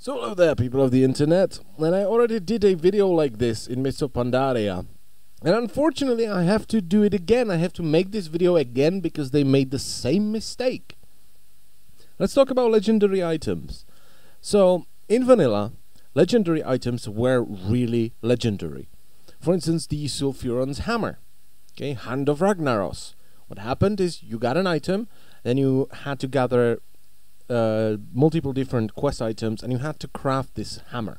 So hello there, people of the internet, and I already did a video like this in Mists of Pandaria, and unfortunately I have to do it again. I have to make this video again because they made the same mistake. Let's talk about legendary items. So in vanilla, legendary items were really legendary. For instance, the Sulfuron's hammer, okay, Hand of Ragnaros. What happened is you got an item, then you had to gather multiple different quest items, and you had to craft this hammer.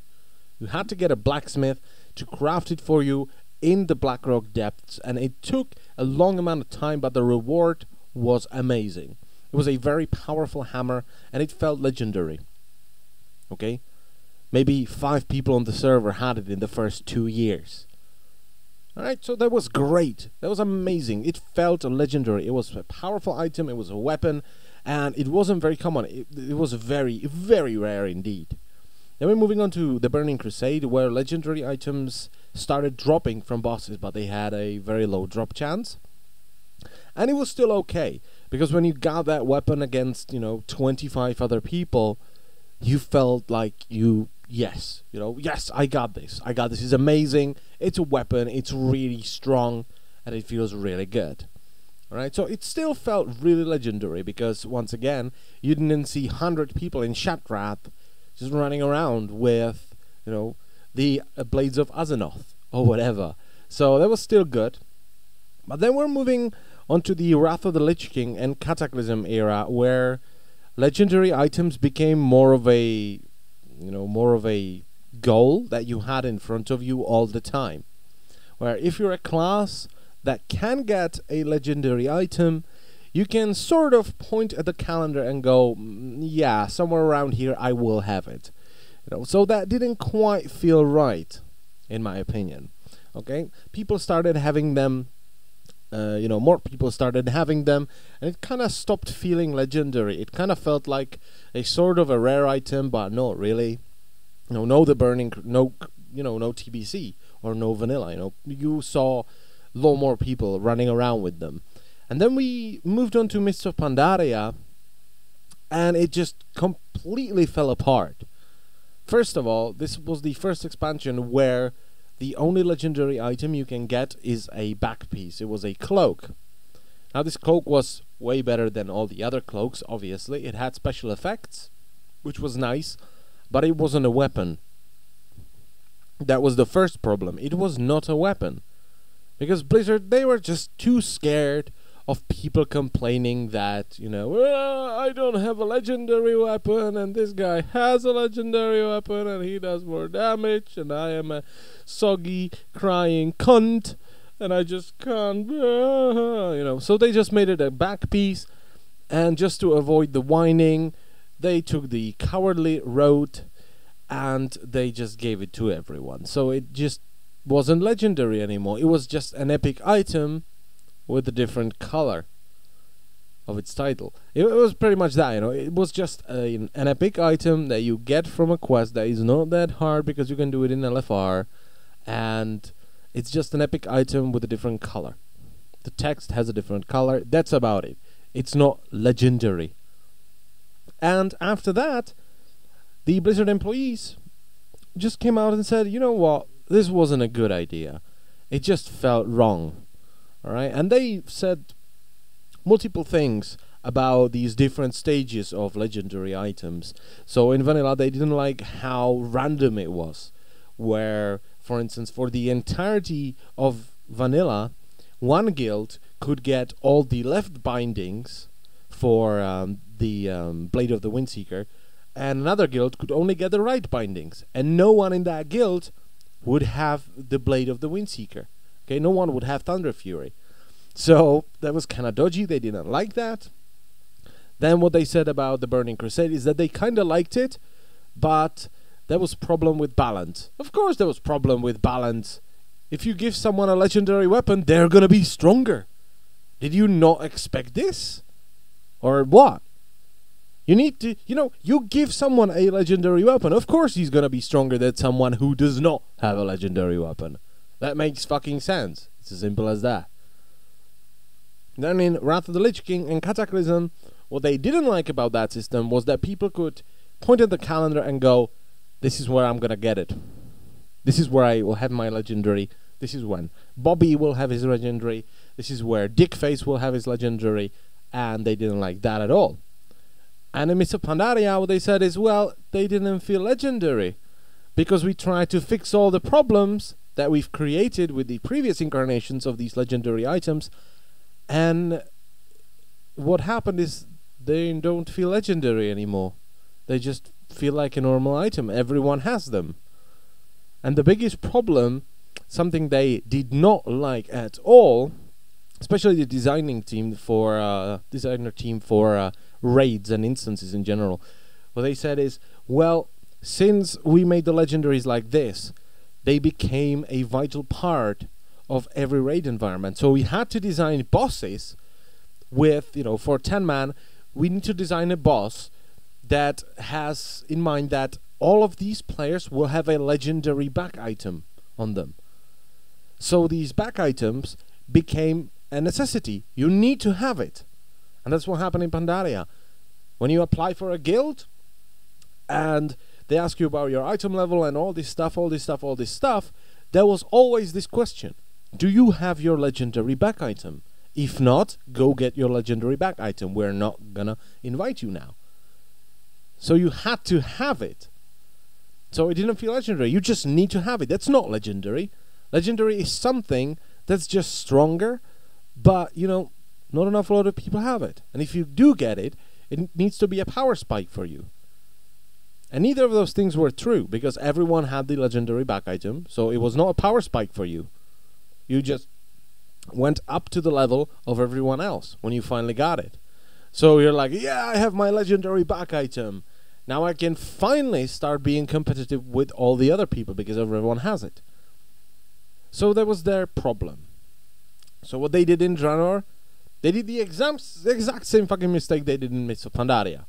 You had to get a blacksmith to craft it for you in the Blackrock depths, and it took a long amount of time, but the reward was amazing. It was a very powerful hammer, and it felt legendary. Okay? Maybe 5 people on the server had it in the first 2 years. Alright, so that was great. That was amazing. It felt legendary. It was a powerful item, it was a weapon, and it wasn't very common. It was very, very rare indeed. Then we're moving on to the Burning Crusade, where legendary items started dropping from bosses, but they had a very low drop chance. And it was still okay, because when you got that weapon against, 25 other people, you felt like yes, I got this. This is amazing. It's a weapon, it's really strong, and it feels really good. Alright, so it still felt really legendary because, once again, you didn't see 100 people in Shatrath just running around with, the Blades of Azeroth or whatever. So that was still good. But then we're moving on to the Wrath of the Lich King and Cataclysm era, where legendary items became more of a goal that you had in front of you all the time. Where if you're a class that can get a legendary item, you can sort of point at the calendar and go, yeah, somewhere around here I will have it. So that didn't quite feel right, in my opinion. Okay, people started having them. More people started having them, and it kind of stopped feeling legendary. It kind of felt like a sort of a rare item, but not really. No TBC or no vanilla. You saw a lot more people running around with them. And then we moved on to Mists of Pandaria, and it just completely fell apart. First of all, this was the first expansion where the only legendary item you can get is a back piece. It was a cloak. Now this cloak was way better than all the other cloaks, obviously. It had special effects, which was nice, but it wasn't a weapon. That was the first problem. It was not a weapon. Because Blizzard, they were just too scared of people complaining that, I don't have a legendary weapon, and this guy has a legendary weapon, and he does more damage, and I am a soggy, crying cunt, and I just can't, So they just made it a back piece, and just to avoid the whining, they took the cowardly road, and they just gave it to everyone. So it just wasn't legendary anymore. It was just an epic item with a different color of its title. It was pretty much that, It was just an epic item that you get from a quest that is not that hard because you can do it in LFR, and it's just an epic item with a different color. The text has a different color. That's about it. It's not legendary. And after that, the Blizzard employees just came out and said, you know what? This wasn't a good idea. It just felt wrong. Alright? And they said multiple things about these different stages of legendary items. So in vanilla, they didn't like how random it was. Where, for instance, for the entirety of vanilla, one guild could get all the left bindings for the Blade of the Windseeker, and another guild could only get the right bindings. And no one in that guild would have the Blade of the Windseeker. Okay, no one would have Thunder Fury. So that was kind of dodgy. They didn't like that. Then what they said about the Burning Crusade is that they kind of liked it, but there was problem with balance. Of course there was problem with balance. If you give someone a legendary weapon, they're gonna be stronger. Did you not expect this? Or what? You need to, you give someone a legendary weapon, of course he's gonna be stronger than someone who does not have a legendary weapon. That makes fucking sense. It's as simple as that. Then in Wrath of the Lich King and Cataclysm, what they didn't like about that system was that people could point at the calendar and go, this is where I'm gonna get it. This is where I will have my legendary. This is when Bobby will have his legendary. This is where Dickface will have his legendary. And they didn't like that at all. And in Mists of Pandaria, what they said is, well, they didn't feel legendary because we tried to fix all the problems that we've created with the previous incarnations of these legendary items. And what happened is they don't feel legendary anymore. They just feel like a normal item. Everyone has them. And the biggest problem, something they did not like at all, especially the designer team for raids and instances in general, what they said is, well, since we made the legendaries like this, they became a vital part of every raid environment. So we had to design bosses with, for 10 man, we need to design a boss that has in mind that all of these players will have a legendary back item on them. So these back items became a necessity. You need to have it. And that's what happened in Pandaria. When you apply for a guild and they ask you about your item level and all this stuff, there was always this question. Do you have your legendary back item? If not, go get your legendary back item. We're not gonna invite you now. So you had to have it. So it didn't feel legendary. You just need to have it. That's not legendary. Legendary is something that's just stronger, but, not enough a lot of people have it. And if you do get it, it needs to be a power spike for you. And neither of those things were true, because everyone had the legendary back item, so it was not a power spike for you. You just went up to the level of everyone else when you finally got it. So you're like, yeah, I have my legendary back item. Now I can finally start being competitive with all the other people because everyone has it. So that was their problem. So what they did in Draenor, they did the exact same fucking mistake they did in Mists of Pandaria.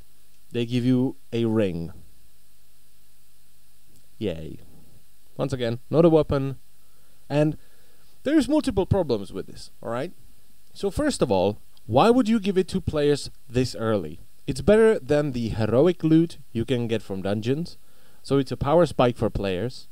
They give you a ring. Yay. Once again, not a weapon. And there's multiple problems with this, alright? So first of all, why would you give it to players this early? It's better than the heroic loot you can get from dungeons, so it's a power spike for players.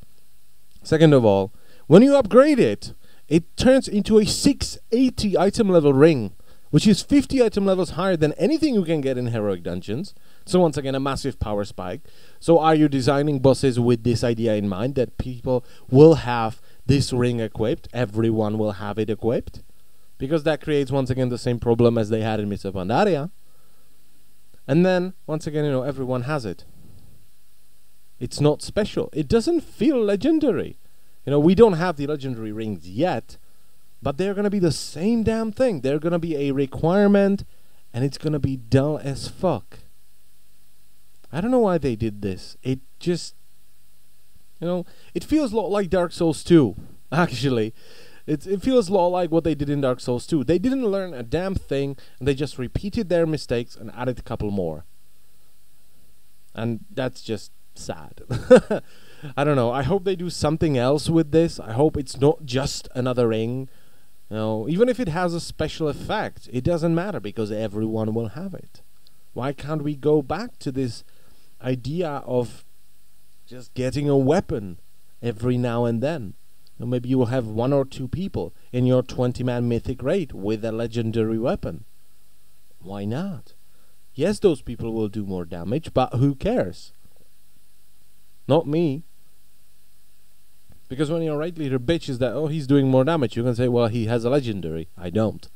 Second of all, when you upgrade it, it turns into a 680 item level ring, which is 50 item levels higher than anything you can get in heroic dungeons. So once again, a massive power spike. So are you designing bosses with this idea in mind, that people will have this ring equipped, everyone will have it equipped? Because that creates once again the same problem as they had in Mists of Pandaria. And then, once again, everyone has it. It's not special. It doesn't feel legendary. We don't have the legendary rings yet, but they're going to be the same damn thing. They're going to be a requirement, and it's going to be dull as fuck. I don't know why they did this. It just, it feels a lot like Dark Souls 2, actually. It feels a lot like what they did in Dark Souls 2. They didn't learn a damn thing, and they just repeated their mistakes and added a couple more. And that's just sad. I don't know. I hope they do something else with this. I hope it's not just another ring. Even if it has a special effect, it doesn't matter because everyone will have it. Why can't we go back to this idea of just getting a weapon every now and then? Maybe you will have 1 or 2 people in your 20-man mythic raid with a legendary weapon. Why not? Yes, those people will do more damage, but who cares? Not me. Because when your raid leader bitches that, oh, he's doing more damage, you can say, well, he has a legendary. I don't.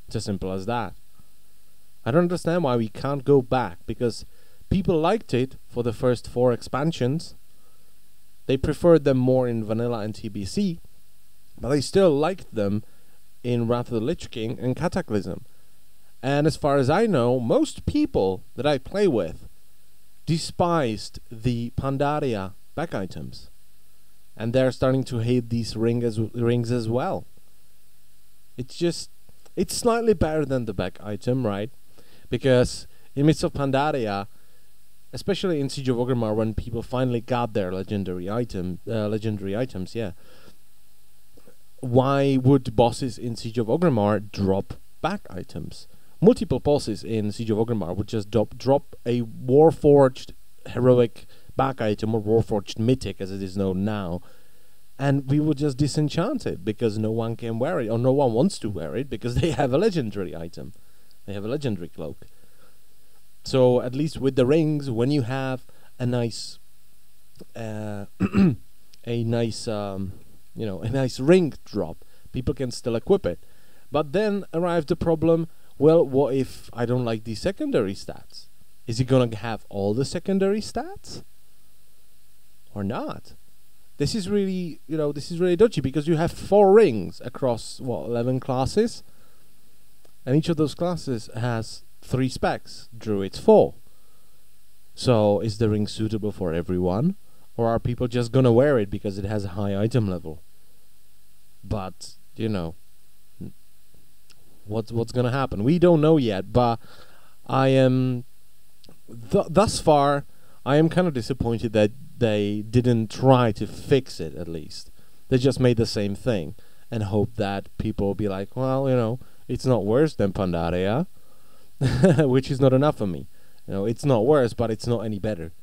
It's as simple as that. I don't understand why we can't go back, because people liked it for the first 4 expansions. They preferred them more in Vanilla and TBC, but they still liked them in Wrath of the Lich King and Cataclysm. And as far as I know, most people that I play with despised the Pandaria back items. And they're starting to hate these rings as well. It's slightly better than the back item, right? Because in Mists of Pandaria, especially in Siege of Orgrimmar, when people finally got their legendary items, why would bosses in Siege of Orgrimmar drop back items? Multiple bosses in Siege of Orgrimmar would just drop a Warforged heroic back item or Warforged Mythic as it is known now, and we would just disenchant it because no one can wear it, or no one wants to wear it because they have a legendary item. They have a legendary cloak. So at least with the rings, when you have a nice, a nice, a nice ring drop, people can still equip it. But then arrives the problem. Well, what if I don't like these secondary stats? Is it gonna have all the secondary stats, or not? This is really, this is really dodgy because you have 4 rings across 11 classes, and each of those classes has 3 specs. Druids 4. So is the ring suitable for everyone, or are people just gonna wear it because it has a high item level? But what's gonna happen? We don't know yet. But I am thus far, I am kind of disappointed that they didn't try to fix it. At least they just made the same thing and hope that people will be like, well, it's not worse than Pandaria, which is not enough for me. It's not worse, but it's not any better.